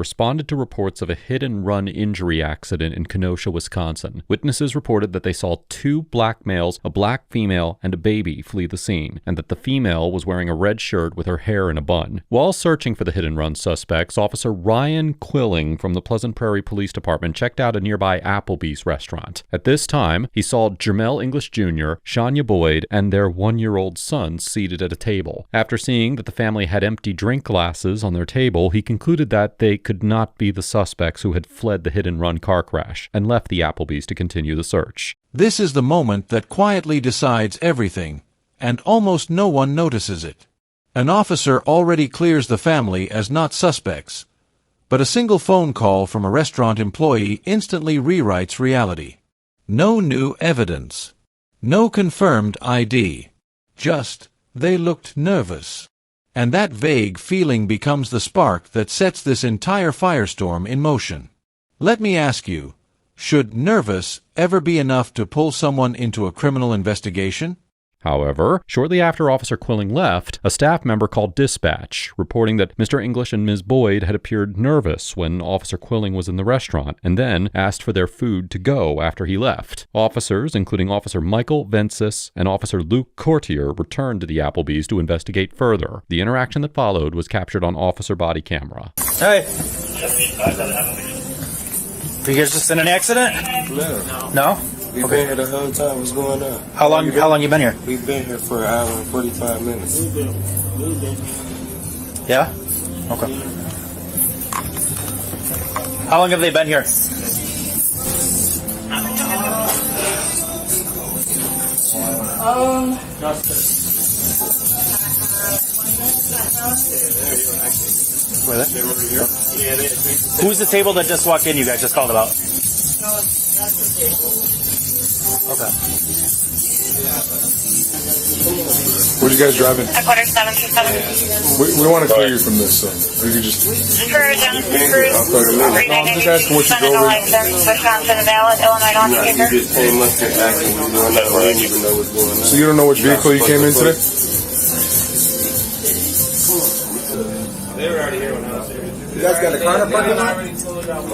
responded to reports of a hit-and-run injury accident in Kenosha, Wisconsin. Witnesses reported that they saw 2 black males, a black female, and a baby flee the scene, and that the female was wearing a red shirt with her hair in a bun. While searching for the hit-and-run suspects, Officer Ryan Quilling from the Pleasant Prairie Police Department checked out a nearby Applebee's restaurant. At this time, he saw Jamal English Jr., Sha Boyd, and their 1-year-old son seated at a table. After seeing that the family had empty drink glasses on their table, he concluded that they could not be the suspects who had fled the hit-and-run car crash and left the Applebee's to continue the search. This is the moment that quietly decides everything, and almost no one notices it. An officer already clears the family as not suspects, but a single phone call from a restaurant employee instantly rewrites reality. No new evidence. No confirmed ID. Just, they looked nervous. And that vague feeling becomes the spark that sets this entire firestorm in motion. Let me ask you, should nervous ever be enough to pull someone into a criminal investigation? However, shortly after Officer Quilling left, a staff member called dispatch, reporting that Mr. English and Ms. Boyd had appeared nervous when Officer Quilling was in the restaurant, and then asked for their food to go after he left. Officers, including Officer Michael Vensis and Officer Luke Courtier, returned to the Applebee's to investigate further. The interaction that followed was captured on officer body camera. Hey! You guys just in an accident? No? We've been here the whole time. What's going on? How long you been here? We've been here for an hour and 45 minutes. Yeah? Okay. How long have they been here? Who's the table that just walked in you guys just called about? Okay. Where are you guys driving? A quarter 727. We want to clear you from this, so you can just... For Genesis Cruise, I'm just asking what you drove in. license, Wisconsin, valid, Illinois non-speaker. You just came up here acting. We didn't even know what's going on. So you don't know which vehicle you came in today? They were already here when I was here. You guys got a car in the parking lot?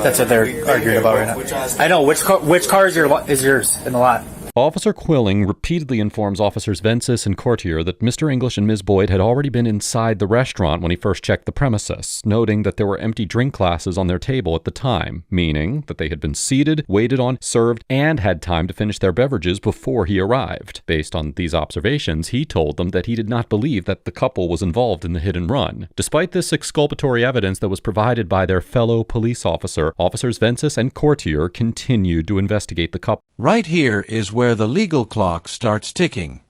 That's what they're arguing about right now. I know. Which car is yours in the lot? Officer Quilling repeatedly informs Officers Vensis and Courtier that Mr. English and Ms. Boyd had already been inside the restaurant when he first checked the premises, noting that there were empty drink glasses on their table at the time, meaning that they had been seated, waited on, served, and had time to finish their beverages before he arrived. Based on these observations, he told them that he did not believe that the couple was involved in the hit and run. Despite this exculpatory evidence that was provided by their fellow police officer, Officers Vensis and Courtier continued to investigate the couple. Right here is where the legal clock starts ticking.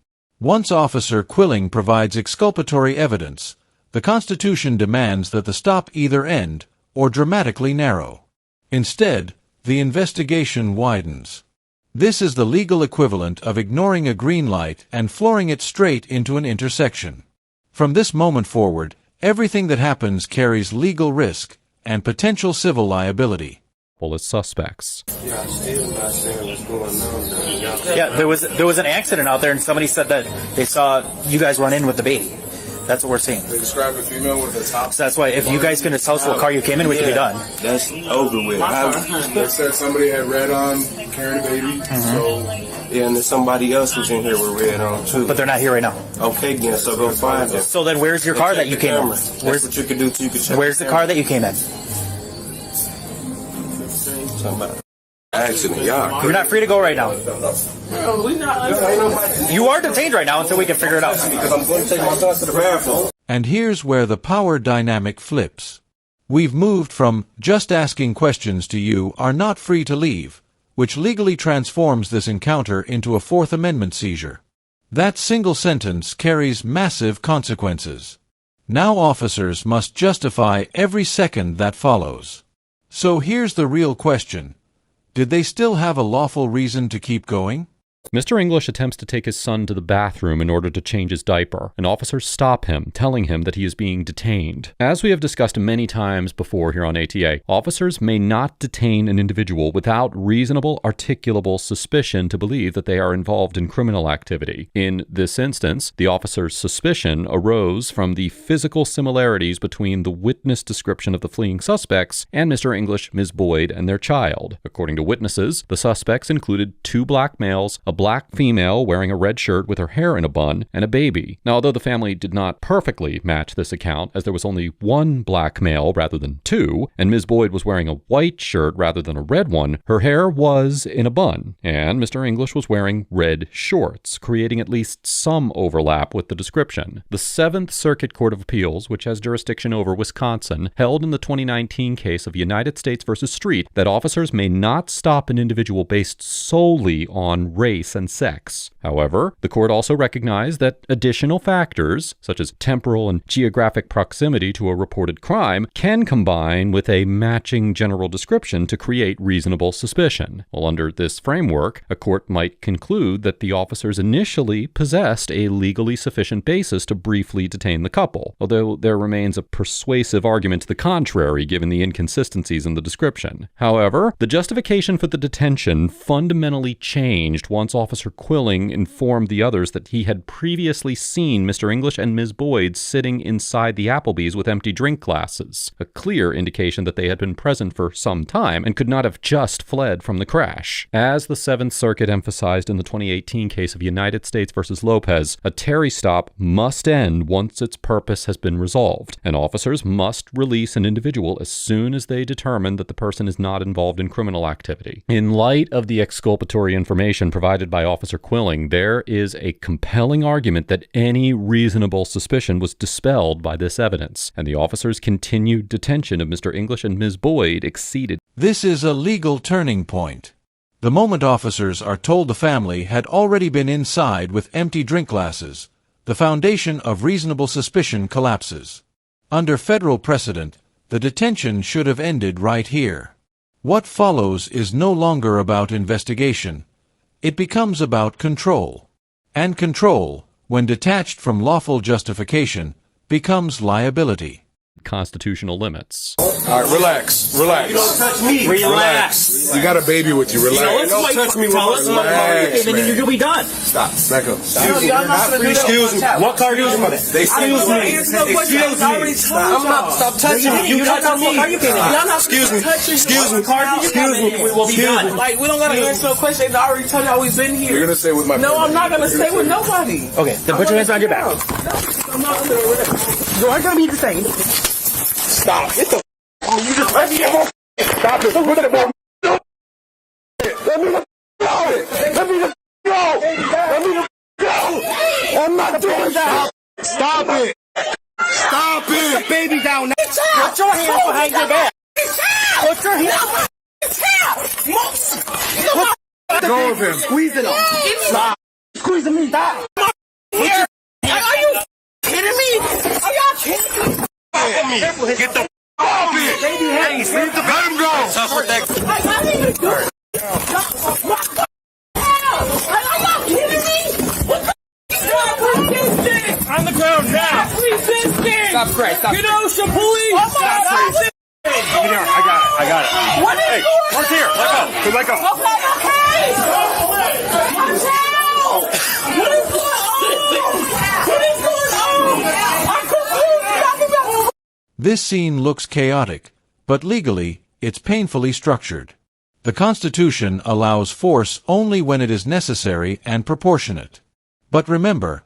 Once Officer Quilling provides exculpatory evidence, the Constitution demands that the stop either end or dramatically narrow. Instead, the investigation widens. This is the legal equivalent of ignoring a green light and flooring it straight into an intersection. From this moment forward, everything that happens carries legal risk and potential civil liability. As suspects. Yeah, I'm still not saying what's going on. Yeah, there was an accident out there, and somebody said that they saw you guys run in with the baby. That's what we're seeing. They described a female with a top. So that's why if you guys can tell us what car you came in, we can be done. That's over with. They said somebody had red on, carrying a baby. So Yeah, and there's somebody else who's in here with red on too. But they're not here right now. Okay, then, so go find them. So then where's your car that you came in? That's what you can do too. You can check Where's the car that you came in? Somebody. Accident, y'all. You're not free to go right now. You are detained right now until we can figure it out. Because I'm going to take my thoughts to the bathroom. And here's where the power dynamic flips. We've moved from just asking questions to you are not free to leave, which legally transforms this encounter into a Fourth Amendment seizure. That single sentence carries massive consequences. Now officers must justify every second that follows. So here's the real question. Did they still have a lawful reason to keep going? Mr. English attempts to take his son to the bathroom in order to change his diaper, and officers stop him, telling him that he is being detained. As we have discussed many times before here on ATA, officers may not detain an individual without reasonable, articulable suspicion to believe that they are involved in criminal activity. In this instance, the officer's suspicion arose from the physical similarities between the witness description of the fleeing suspects and Mr. English, Ms. Boyd, and their child. According to witnesses, the suspects included 2 black males, a black female wearing a red shirt with her hair in a bun, and a baby. Now, although the family did not perfectly match this account, as there was only 1 black male rather than 2, and Ms. Boyd was wearing a white shirt rather than a red one, her hair was in a bun, and Mr. English was wearing red shorts, creating at least some overlap with the description. The 7th Circuit Court of Appeals, which has jurisdiction over Wisconsin, held in the 2019 case of United States v. Street that officers may not stop an individual based solely on race and sex. However, the court also recognized that additional factors, such as temporal and geographic proximity to a reported crime, can combine with a matching general description to create reasonable suspicion. Well, under this framework, a court might conclude that the officers initially possessed a legally sufficient basis to briefly detain the couple, although there remains a persuasive argument to the contrary given the inconsistencies in the description. However, the justification for the detention fundamentally changed once Officer Quilling informed the others that he had previously seen Mr. English and Ms. Boyd sitting inside the Applebee's with empty drink glasses, a clear indication that they had been present for some time and could not have just fled from the crash. As the 7th Circuit emphasized in the 2018 case of United States v. Lopez, a Terry stop must end once its purpose has been resolved, and officers must release an individual as soon as they determine that the person is not involved in criminal activity. In light of the exculpatory information provided by Officer Quilling, there is a compelling argument that any reasonable suspicion was dispelled by this evidence, and the officers' continued detention of Mr. English and Ms. Boyd exceeded. This is a legal turning point. The moment officers are told the family had already been inside with empty drink glasses, the foundation of reasonable suspicion collapses. Under federal precedent, the detention should have ended right here. What follows is no longer about investigation. It becomes about control. And control, when detached from lawful justification, becomes liability. Constitutional limits. All right, relax. Relax. You don't touch me. Relax. You got a baby with you. Relax. Don't touch me. Relax, and then you'll be done. Stop. Back up. Excuse me. What car are you using for this? Excuse me. I'm not. Stop touching me. You touch me. Excuse me. Excuse me. Excuse me. We'll be done. Like, we don't gotta answer no questions. I already told you how we've been here. You're gonna stay with my. No, I'm not gonna stay with nobody. Okay, then put your hands behind your back. I'm not gonna arrest. You aren't gonna be the same. Stop. Get the. You just let me go. Stop it. Look at it. Let me go. Let me go. Let me go. I'm not doing that. Stop it. Stop it. Put the baby down now. Put your hands behind your back. Put your hands. Go with him. Squeezing him. Stop. Squeezing me down. Here. Are you kidding me? Are y'all kidding me? Get the off it. Hey, let him go. I didn't even do it. Are y'all kidding me? What the resisting? On the ground now. Resisting. Stop, Craig. Stop. Kenosha police. Stop, Craig. Hey, I got it. What is going on? One's here. Let go. Let go. Okay. Watch out. What is going on? What is going on? I'm confused. This scene looks chaotic, but legally, it's painfully structured. The Constitution allows force only when it is necessary and proportionate. But remember,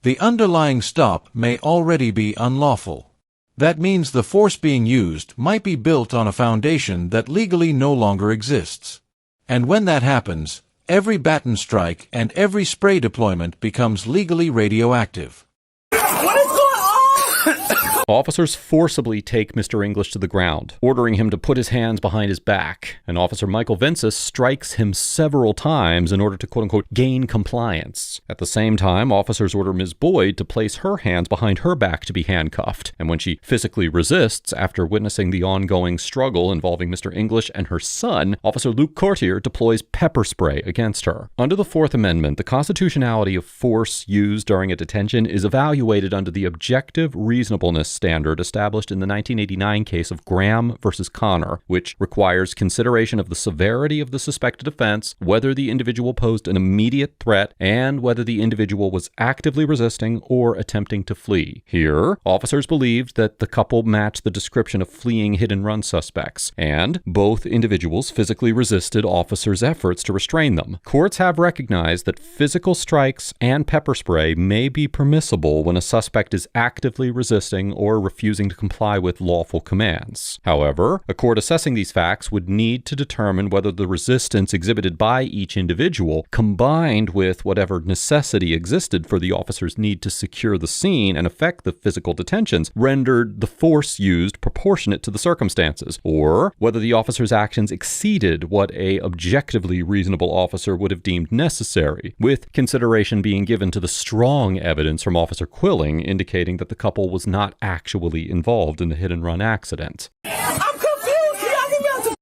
the underlying stop may already be unlawful. That means the force being used might be built on a foundation that legally no longer exists. And when that happens, every baton strike and every spray deployment becomes legally radioactive. What is going on? Officers forcibly take Mr. English to the ground, ordering him to put his hands behind his back, and Officer Michael Vinces strikes him several times in order to quote-unquote gain compliance. At the same time, officers order Ms. Boyd to place her hands behind her back to be handcuffed, and when she physically resists after witnessing the ongoing struggle involving Mr. English and her son, Officer Luke Courtier deploys pepper spray against her. Under the Fourth Amendment, the constitutionality of force used during a detention is evaluated under the objective reasonableness standard established in the 1989 case of Graham versus Connor, which requires consideration of the severity of the suspected offense, whether the individual posed an immediate threat, and whether the individual was actively resisting or attempting to flee. Here, officers believed that the couple matched the description of fleeing hit-and-run suspects, and both individuals physically resisted officers' efforts to restrain them. Courts have recognized that physical strikes and pepper spray may be permissible when a suspect is actively resisting or refusing to comply with lawful commands. However, a court assessing these facts would need to determine whether the resistance exhibited by each individual, combined with whatever necessity existed for the officer's need to secure the scene and effect the physical detentions, rendered the force used proportionate to the circumstances, or whether the officer's actions exceeded what a objectively reasonable officer would have deemed necessary, with consideration being given to the strong evidence from Officer Quilling indicating that the couple was not actually involved in the hit-and-run accident. I'm confused. Y'all give me out to...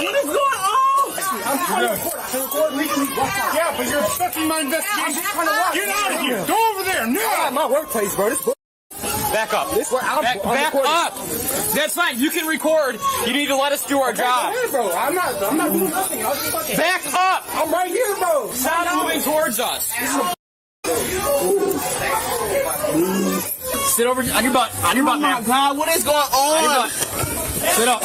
What is going on? I'm trying to... Yeah, but you're obstructing my investigation. Get out of here. Go over there now. My workplace, bro. This back up. This where I'm back up. That's fine. You can record. You need to let us do our job. Here, bro. I'm not doing nothing. I'll just fucking... Back up. I'm right here, bro. Stop moving towards us. Sit over on your butt. On your butt, man. Oh my God, what is going on? Sit up.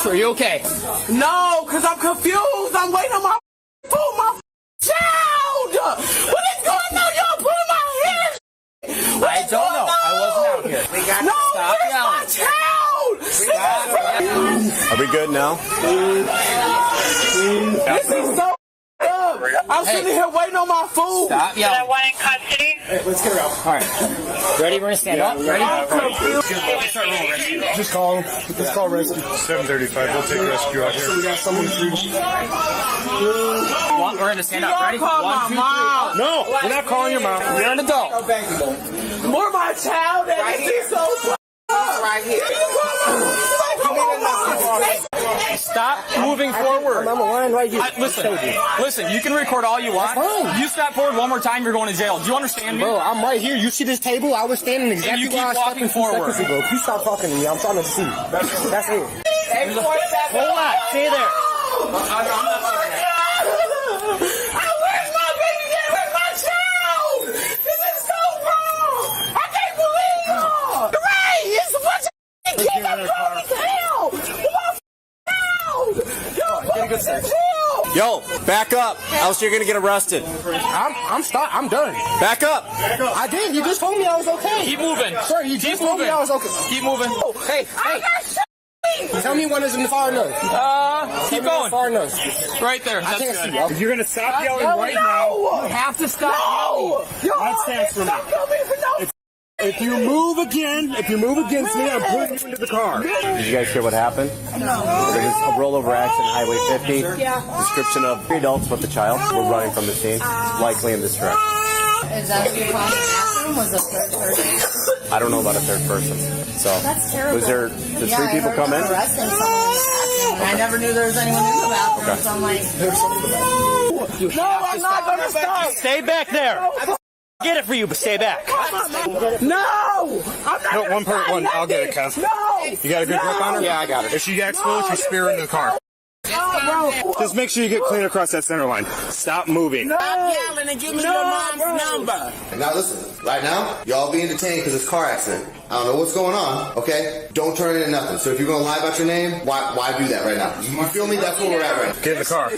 Are you okay? No, because I'm confused. I'm waiting on my food, my child. What is going on? Y'all putting my hands. I don't know. I wasn't out here. We got to stop yelling. My child. Are we good now? This is so up. I'm sitting here waiting on my food. Stop That yelling. one in custody? Let's get her out. All right. Ready? We're going to stand up. Ready? Just call him. Let's call rescue. 7:35. We'll take rescue out here. So we got someone treated. We're going to stand up. Ready? Call my 1, 2, 3. mom. No, we're not calling your mom. You're an adult. More my child. That is so right here. Stop moving forward. I'm a line right here. Listen, you can record all you want. You step forward one more time, you're going to jail. Do you understand me? Bro, I'm right here. You see this table? I was standing exactly you keep where I was walking stepping 2 forward. seconds ago. Please stop talking to me. I'm trying to see. That's it. Hold on. Stay there. Where's my baby? Where's my child? This is so wrong. I can't believe it. Right. It's a bunch of kids. I'm grown as hell. Yo, back up, else you're gonna get arrested. I'm done. Back up. I did. You just told me I was okay. Keep moving. Sir, you just told me I was okay. Keep moving. Hey. Tell me when is in the far nose. Keep going. Far nose. Right there. I That's can't good. see. You're gonna stop yelling right now. You have to stop yelling. That stands for me. If you move against me, I'm putting you into the car. Did you guys hear what happened? No. There was a rollover accident, Highway 50. Yeah. Description of 3 adults with a child were running from the scene, likely in this direction. Is that what you call the bathroom? Was a third person? I don't know about a third person. So, That's terrible. was there the 3 people come in? Arresting someone in the bathroom. And I never knew there was anyone in the bathroom, so I'm like, No, I'm not going to stop. Stay back there. Get it for you, but stay back. No, I'm not. One. I'll get it, Kev. No. You got a good grip on her? Yeah, I got it. If she acts foolish, you spear her into the car. Just make sure you get clean across that center line. Stop moving. Stop yelling and give me your mom's number. Now listen, right now, y'all being detained because it's a car accident. I don't know what's going on, okay? Don't turn into nothing. So if you're gonna lie about your name, why do that right now? You feel me? That's where we're at right now. Get in the car.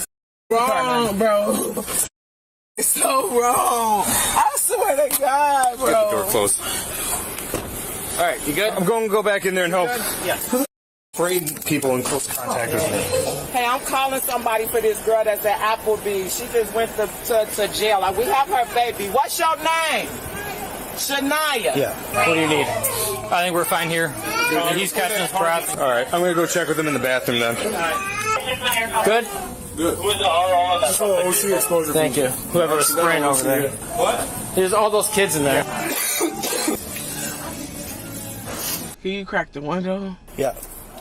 Wrong, bro. It's so wrong. I swear to God, bro. Get the door closed. All right, you good? I'm going to go back in there and help. Yeah. Bring people in close contact with me. Hey, I'm calling somebody for this girl that's at Applebee. She just went to jail. Like, we have her baby. What's your name? Shania. Yeah. What do you need? I think we're fine here. He's catching his breath. All right, I'm gonna go check with him in the bathroom then. Good? Good. OC exposure. Thank you. Whoever was spraying over there. What? There's all those kids in there. Can you crack the window? Yeah.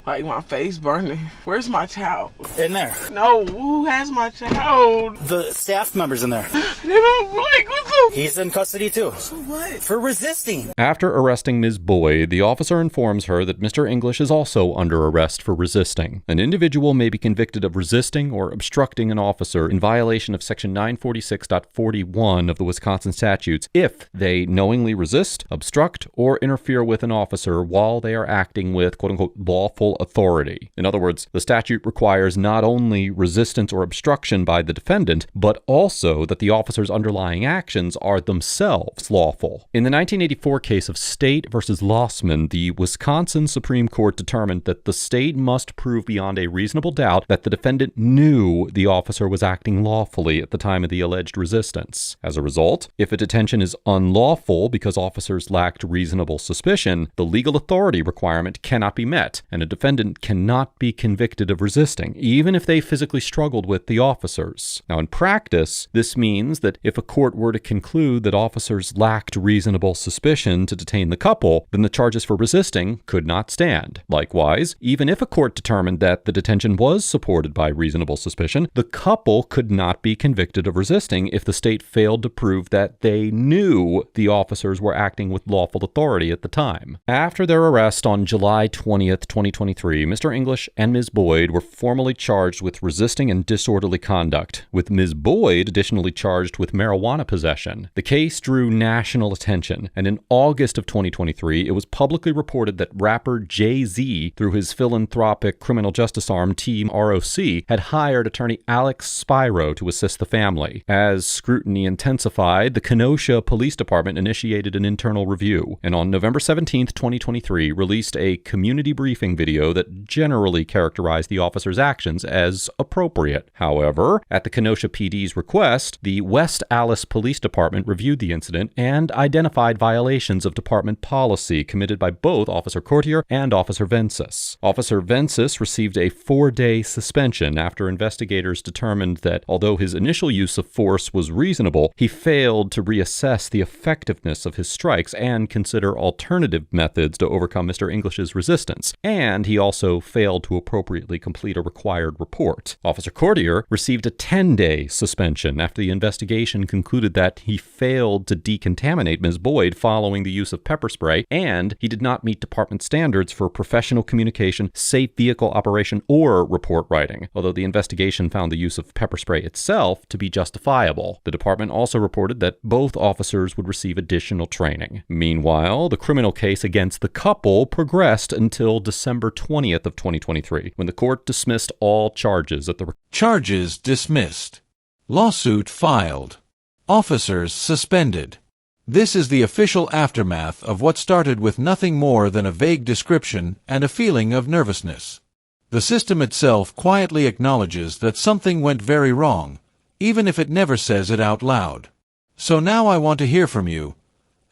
Like my face burning. Where's my towel? In there. No, who has my towel? The staff member's in there. They don't like what the... He's in custody too. So what? For resisting. After arresting Ms. Boyd, the officer informs her that Mr. English is also under arrest for resisting. An individual may be convicted of resisting or obstructing an officer in violation of Section 946.41 of the Wisconsin statutes if they knowingly resist, obstruct, or interfere with an officer while they are acting with quote-unquote lawful authority. In other words, the statute requires not only resistance or obstruction by the defendant, but also that the officer's underlying actions are themselves lawful. In the 1984 case of State versus Lossman, the Wisconsin Supreme Court determined that the state must prove beyond a reasonable doubt that the defendant knew the officer was acting lawfully at the time of the alleged resistance. As a result, if a detention is unlawful because officers lacked reasonable suspicion, the legal authority requirement cannot be met, and a defendant cannot be convicted of resisting, even if they physically struggled with the officers. Now, in practice, this means that if a court were to conclude that officers lacked reasonable suspicion to detain the couple, then the charges for resisting could not stand. Likewise, even if a court determined that the detention was supported by reasonable suspicion, the couple could not be convicted of resisting if the state failed to prove that they knew the officers were acting with lawful authority at the time. After their arrest on July 20th, 2023, Mr. English and Ms. Boyd were formally charged with resisting and disorderly conduct, with Ms. Boyd additionally charged with marijuana possession. The case drew national attention, and in August of 2023, it was publicly reported that rapper Jay-Z, through his philanthropic criminal justice arm Team ROC, had hired attorney Alex Spiro to assist the family. As scrutiny intensified, the Kenosha Police Department initiated an internal review, and on November 17th, 2023, released a community briefing video that generally characterized the officer's actions as appropriate. However, at the Kenosha PD's request, the West Allis Police Department reviewed the incident and identified violations of department policy committed by both Officer Courtier and Officer Vensis. Officer Vensis received a 4-day suspension after investigators determined that although his initial use of force was reasonable, he failed to reassess the effectiveness of his strikes and consider alternative methods to overcome Mr. English's resistance, and he also failed to appropriately complete a required report. Officer Courtier received a 10-day suspension after the investigation concluded that he failed to decontaminate Ms. Boyd following the use of pepper spray, and he did not meet department standards for professional communication, safe vehicle operation, or report writing, although the investigation found the use of pepper spray itself to be justifiable. The department also reported that both officers would receive additional training. Meanwhile, the criminal case against the couple progressed until December 20th of 2023, when the court dismissed all charges at the... Charges dismissed. Lawsuit filed. Officers suspended. This is the official aftermath of what started with nothing more than a vague description and a feeling of nervousness. The system itself quietly acknowledges that something went very wrong, even if it never says it out loud. So now I want to hear from you.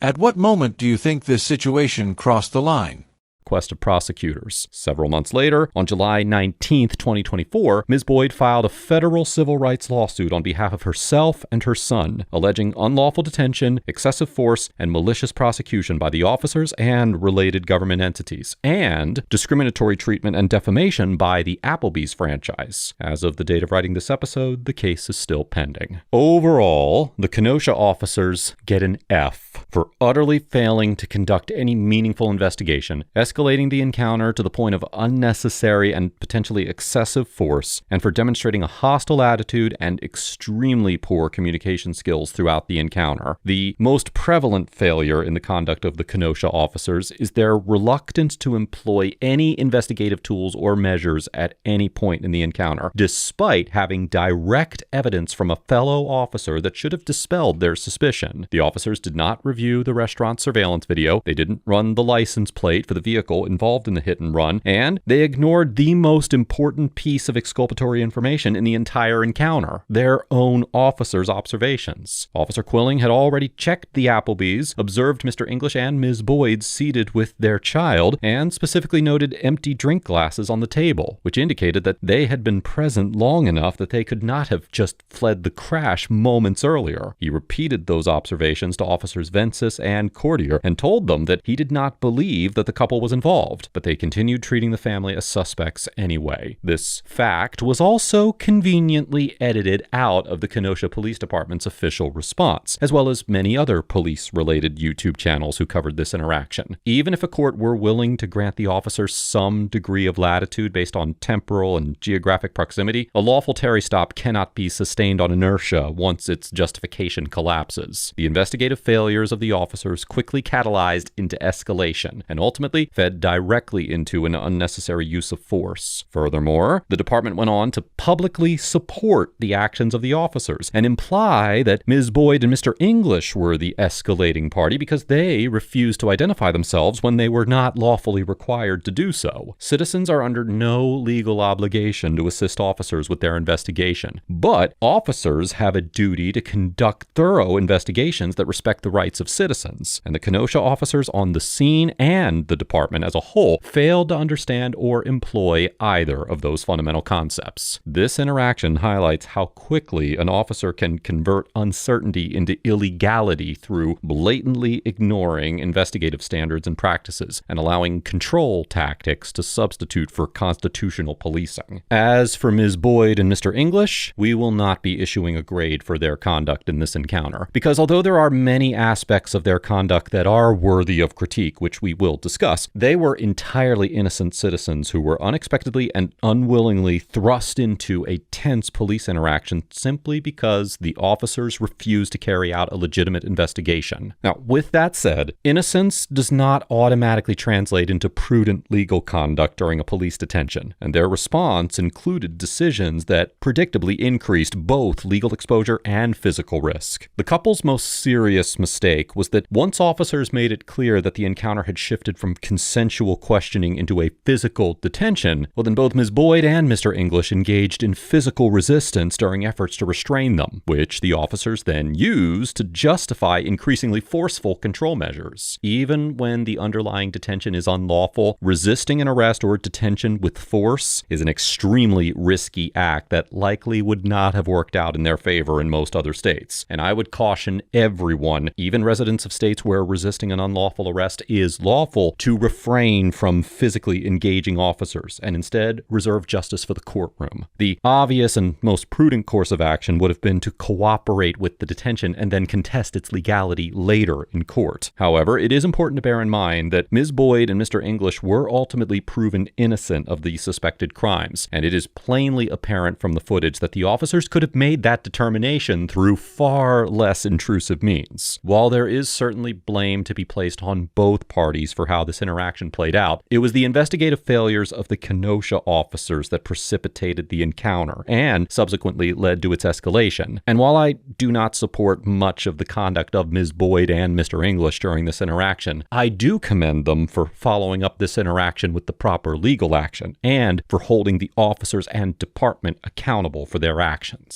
At what moment do you think this situation crossed the line? Request of prosecutors. Several months later, on July 19th, 2024, Ms. Boyd filed a federal civil rights lawsuit on behalf of herself and her son, alleging unlawful detention, excessive force, and malicious prosecution by the officers and related government entities, and discriminatory treatment and defamation by the Applebee's franchise. As of the date of writing this episode, the case is still pending. Overall, the Kenosha officers get an F for utterly failing to conduct any meaningful investigation, escalating the encounter to the point of unnecessary and potentially excessive force, and for demonstrating a hostile attitude and extremely poor communication skills throughout the encounter. The most prevalent failure in the conduct of the Kenosha officers is their reluctance to employ any investigative tools or measures at any point in the encounter, despite having direct evidence from a fellow officer that should have dispelled their suspicion. The officers did not review the restaurant surveillance video. They didn't run the license plate for the vehicle vehicle involved in the hit and run, and they ignored the most important piece of exculpatory information in the entire encounter, their own officer's observations. Officer Quilling had already checked the Applebees, observed Mr. English and Ms. Boyd seated with their child, and specifically noted empty drink glasses on the table, which indicated that they had been present long enough that they could not have just fled the crash moments earlier. He repeated those observations to Officers Vensis and Courtier and told them that he did not believe that the couple was involved, but they continued treating the family as suspects anyway. This fact was also conveniently edited out of the Kenosha Police Department's official response, as well as many other police-related YouTube channels who covered this interaction. Even if a court were willing to grant the officers some degree of latitude based on temporal and geographic proximity, a lawful Terry stop cannot be sustained on inertia once its justification collapses. The investigative failures of the officers quickly catalyzed into escalation and ultimately fed directly into an unnecessary use of force. Furthermore, the department went on to publicly support the actions of the officers and imply that Ms. Boyd and Mr. English were the escalating party because they refused to identify themselves when they were not lawfully required to do so. Citizens are under no legal obligation to assist officers with their investigation, but officers have a duty to conduct thorough investigations that respect the rights of citizens, and the Kenosha officers on the scene and the department as a whole failed to understand or employ either of those fundamental concepts. This interaction highlights how quickly an officer can convert uncertainty into illegality through blatantly ignoring investigative standards and practices and allowing control tactics to substitute for constitutional policing. As for Ms. Boyd and Mr. English, we will not be issuing a grade for their conduct in this encounter, because although there are many aspects of their conduct that are worthy of critique, which we will discuss, they were entirely innocent citizens who were unexpectedly and unwillingly thrust into a tense police interaction simply because the officers refused to carry out a legitimate investigation. Now, with that said, innocence does not automatically translate into prudent legal conduct during a police detention, and their response included decisions that predictably increased both legal exposure and physical risk. The couple's most serious mistake was that once officers made it clear that the encounter had shifted from consensual questioning into a physical detention, well then both Ms. Boyd and Mr. English engaged in physical resistance during efforts to restrain them, which the officers then used to justify increasingly forceful control measures. Even when the underlying detention is unlawful, resisting an arrest or detention with force is an extremely risky act that likely would not have worked out in their favor in most other states. And I would caution everyone, even residents of states where resisting an unlawful arrest is lawful, to refrain from physically engaging officers and instead reserve justice for the courtroom. The obvious and most prudent course of action would have been to cooperate with the detention and then contest its legality later in court. However, it is important to bear in mind that Ms. Boyd and Mr. English were ultimately proven innocent of the suspected crimes, and it is plainly apparent from the footage that the officers could have made that determination through far less intrusive means. While there is certainly blame to be placed on both parties for how this interaction played out, it was the investigative failures of the Kenosha officers that precipitated the encounter and subsequently led to its escalation. And while I do not support much of the conduct of Ms. Boyd and Mr. English during this interaction, I do commend them for following up this interaction with the proper legal action and for holding the officers and department accountable for their actions.